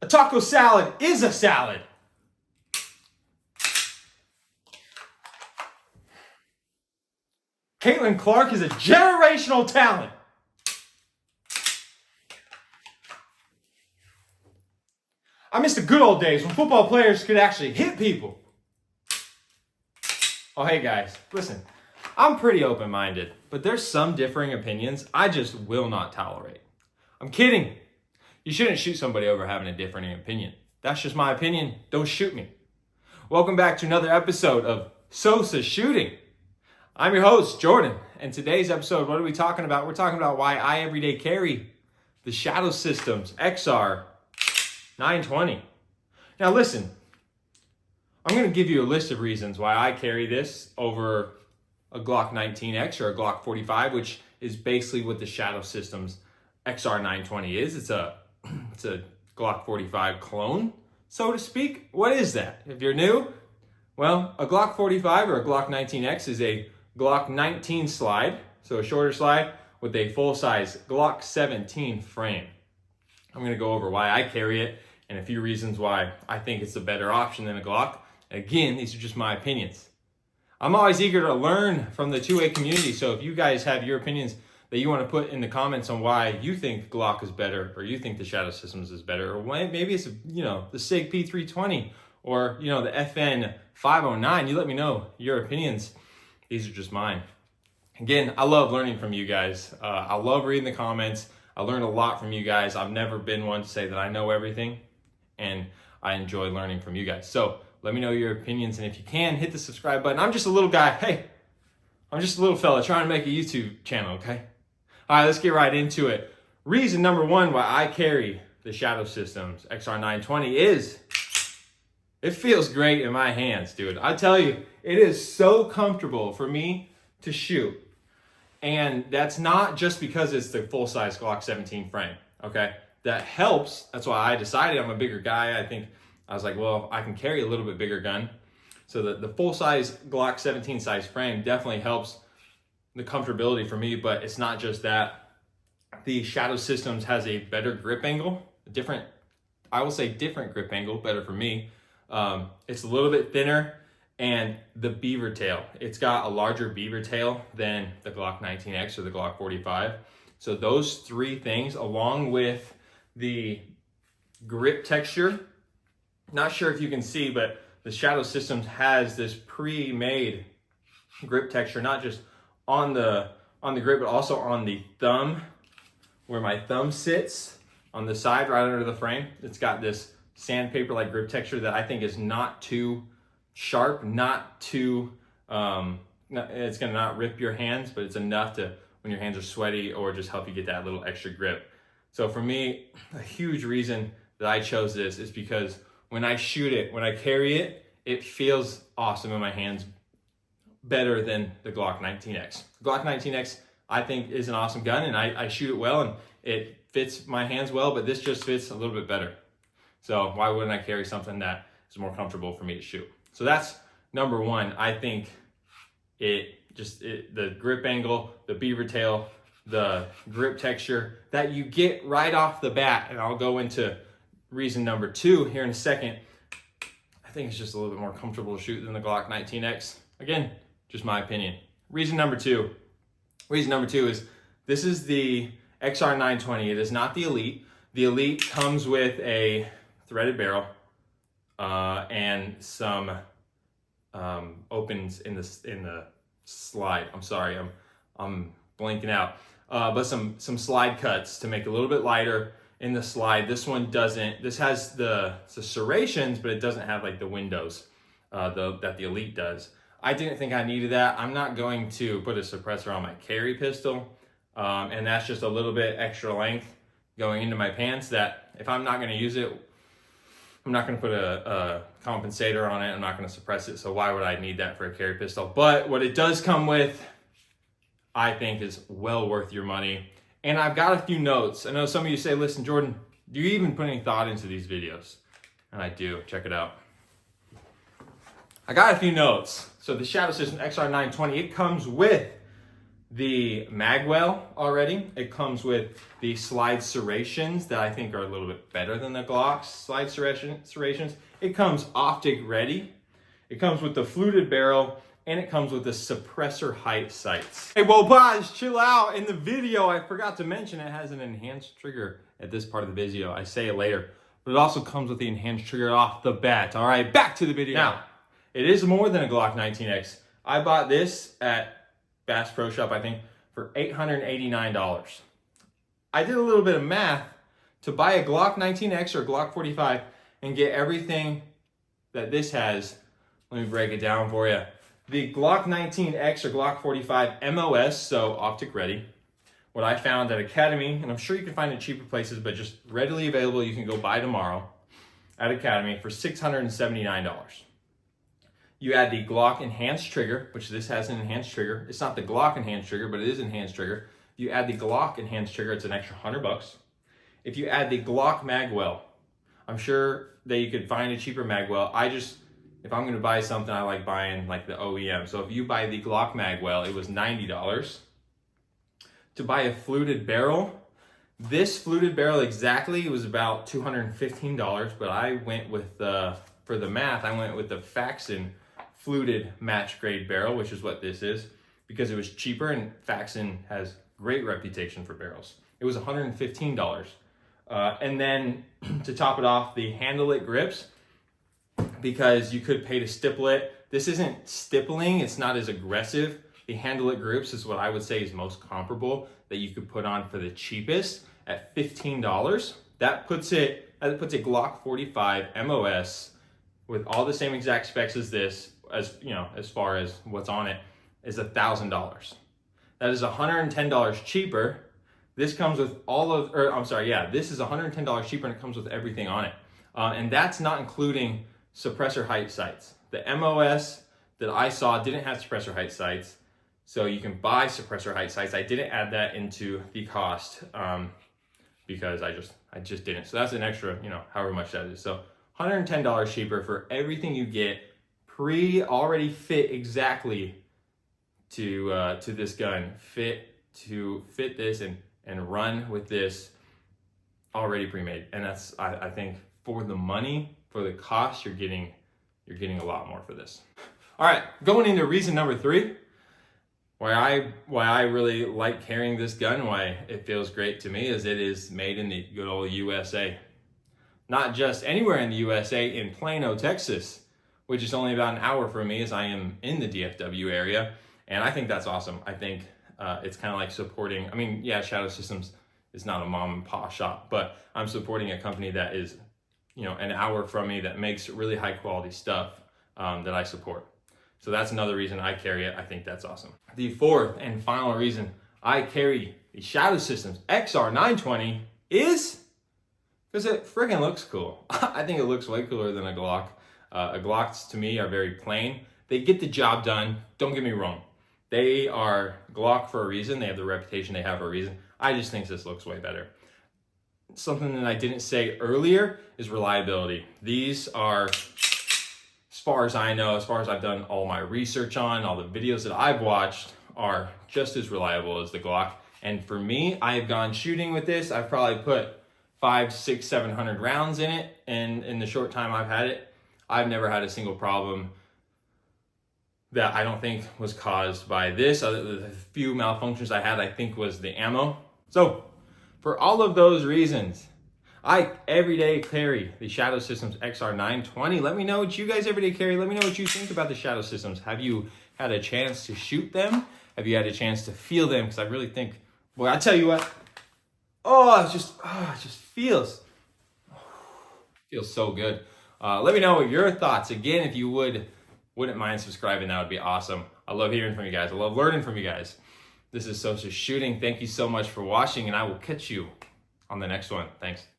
A taco salad is a salad. Caitlin Clark is a generational talent. I miss the good old days when football players could actually hit people. Oh, hey guys, listen, I'm pretty open-minded, but there's some differing opinions I just will not tolerate. I'm kidding. You shouldn't shoot somebody over having a differing opinion. That's just my opinion. Don't shoot me. Welcome back to another episode of Sosa Shooting. I'm your host, Jordan, and today's episode, what are we talking about? We're talking about why I everyday carry the Shadow Systems XR920. Now listen, I'm going to give you a list of reasons why I carry this over a Glock 19X or a Glock 45, which is basically what the Shadow Systems XR920 is. It's a Glock 45 clone, so to speak. What is that? If you're new, well, a Glock 45 or a Glock 19X is a Glock 19 slide, so a shorter slide with a full-size Glock 17 frame. I'm going to go over why I carry it and a few reasons why I think it's a better option than a Glock. Again, these are just my opinions. I'm always eager to learn from the 2A community, so if you guys have your opinions that you want to put in the comments on why you think Glock is better, or you think the Shadow Systems is better, or maybe it's, the SIG P320, or, the FN 509, you let me know your opinions. These are just mine. Again, I love learning from you guys. I love reading the comments. I learn a lot from you guys. I've never been one to say that I know everything, and I enjoy learning from you guys. So let me know your opinions, and if you can, hit the subscribe button. I'm just a little guy. Hey, I'm just a little fella trying to make a YouTube channel, okay? All right, let's get right into it. Reason number one why I carry the Shadow Systems XR920 is it feels great in my hands, dude. I tell you, it is so comfortable for me to shoot. And that's not just because it's the full-size Glock 17 frame, okay? That helps. That's why I decided I'm a bigger guy. I was like, well, I can carry a little bit bigger gun. So the full-size Glock 17 size frame definitely helps the comfortability for me, but it's not just that. The Shadow Systems has a better grip angle, different grip angle, better for me. It's a little bit thinner, and the beaver tail. It's got a larger beaver tail than the Glock 19X or the Glock 45. So those three things, along with the grip texture, not sure if you can see, but the Shadow Systems has this pre-made grip texture, not just on the grip, but also on the thumb, where my thumb sits on the side right under the frame. It's got this sandpaper-like grip texture that I think is not too sharp, it's gonna not rip your hands, but it's enough to, when your hands are sweaty, or just help you get that little extra grip. So for me, a huge reason that I chose this is because when I shoot it, when I carry it, it feels awesome in my hands, better than the Glock 19X. Glock 19X, I think, is an awesome gun, and I shoot it well, and it fits my hands well, but this just fits a little bit better. So why wouldn't I carry something that is more comfortable for me to shoot? So that's number one. I think the grip angle, the beaver tail, the grip texture that you get right off the bat, and I'll go into reason number two here in a second. I think it's just a little bit more comfortable to shoot than the Glock 19X. Again, just my opinion. Reason number two is this is the XR920. It is not the Elite. The Elite comes with a threaded barrel and some opens in the slide. I'm sorry, I'm blanking out. But some slide cuts to make it a little bit lighter in the slide. This one doesn't. This has the serrations, but it doesn't have like the windows that the Elite does. I didn't think I needed that. I'm not going to put a suppressor on my carry pistol, and that's just a little bit extra length going into my pants that if I'm not going to use it, I'm not going to put a compensator on it. I'm not going to suppress it. So why would I need that for a carry pistol? But what it does come with, I think, is well worth your money. And I've got a few notes. I know some of you say, listen, Jordan, do you even put any thought into these videos? And I do. Check it out. I got a few notes. So the Shadow System XR920, it comes with the magwell already. It comes with the slide serrations that I think are a little bit better than the Glock's slide serrations. It comes optic ready. It comes with the fluted barrel, and it comes with the suppressor height sights. Hey, whoa, guys, chill out. In the video, I forgot to mention it has an enhanced trigger at this part of the video. I say it later, but it also comes with the enhanced trigger off the bat. All right, back to the video. Now, it is more than a Glock 19X. I bought this at Bass Pro Shop, I think, for $889. I did a little bit of math to buy a Glock 19X or a Glock 45 and get everything that this has. Let me break it down for you. The Glock 19X or Glock 45 MOS, so optic ready. What I found at Academy, and I'm sure you can find it cheaper places, but just readily available, you can go buy tomorrow at Academy for $679. You add the Glock enhanced trigger, which this has an enhanced trigger. It's not the Glock enhanced trigger, but it is enhanced trigger. You add the Glock enhanced trigger, it's an extra $100. If you add the Glock magwell, I'm sure that you could find a cheaper magwell. If I'm gonna buy something, I like buying like the OEM. So if you buy the Glock magwell, it was $90. To buy a fluted barrel, this fluted barrel exactly was about $215, but I went with for the math, I went with the Faxon fluted match grade barrel, which is what this is, because it was cheaper, and Faxon has great reputation for barrels. It was $115. And then to top it off, the handle it grips, because you could pay to stipple it. This isn't stippling, it's not as aggressive. The handle it grips is what I would say is most comparable that you could put on for the cheapest at $15. That puts a Glock 45 MOS with all the same exact specs as this, as you know, as far as what's on it, is $1,000. That is $110 cheaper. This comes with this is $110 cheaper, and it comes with everything on it. And that's not including suppressor height sights. The MOS that I saw didn't have suppressor height sights, so you can buy suppressor height sights. I didn't add that into the cost because I just didn't. So that's an extra, however much that is. So $110 cheaper for everything you get, already fit exactly to this gun, fit this and run with this already pre-made. And that's, I think, for the money, for the cost, you're getting a lot more for this. All right, going into reason number 3, why I really like carrying this gun, why it feels great to me, is it is made in the good old USA. Not just anywhere in the USA, in Plano, Texas, which is only about an hour from me, as I am in the DFW area. And I think that's awesome. I think it's kind of like supporting, Shadow Systems is not a mom and pop shop, but I'm supporting a company that is, an hour from me, that makes really high quality stuff that I support. So that's another reason I carry it. I think that's awesome. The fourth and final reason I carry the Shadow Systems XR920 is because it friggin' looks cool. I think it looks way cooler than a Glock. Glocks to me are very plain. They get the job done, don't get me wrong. They are Glock for a reason. They have the reputation they have for a reason. I just think this looks way better. Something that I didn't say earlier is reliability. These are, as far as I know, as far as I've done all my research on, all the videos that I've watched, are just as reliable as the Glock. And for me, I have gone shooting with this. I've probably put 500, 600, 700 rounds in it, and in the short time I've had it, I've never had a single problem that I don't think was caused by this. The few malfunctions I had, I think, was the ammo. So for all of those reasons, I every day carry the Shadow Systems XR920. Let me know what you guys every day carry. Let me know what you think about the Shadow Systems. Have you had a chance to shoot them? Have you had a chance to feel them? Because I really think, boy, I tell you what, it just feels so good. Let me know what your thoughts. Again, if you wouldn't mind subscribing, that would be awesome. I love hearing from you guys. I love learning from you guys. This is Sosa Shooting. Thank you so much for watching, and I will catch you on the next one. Thanks.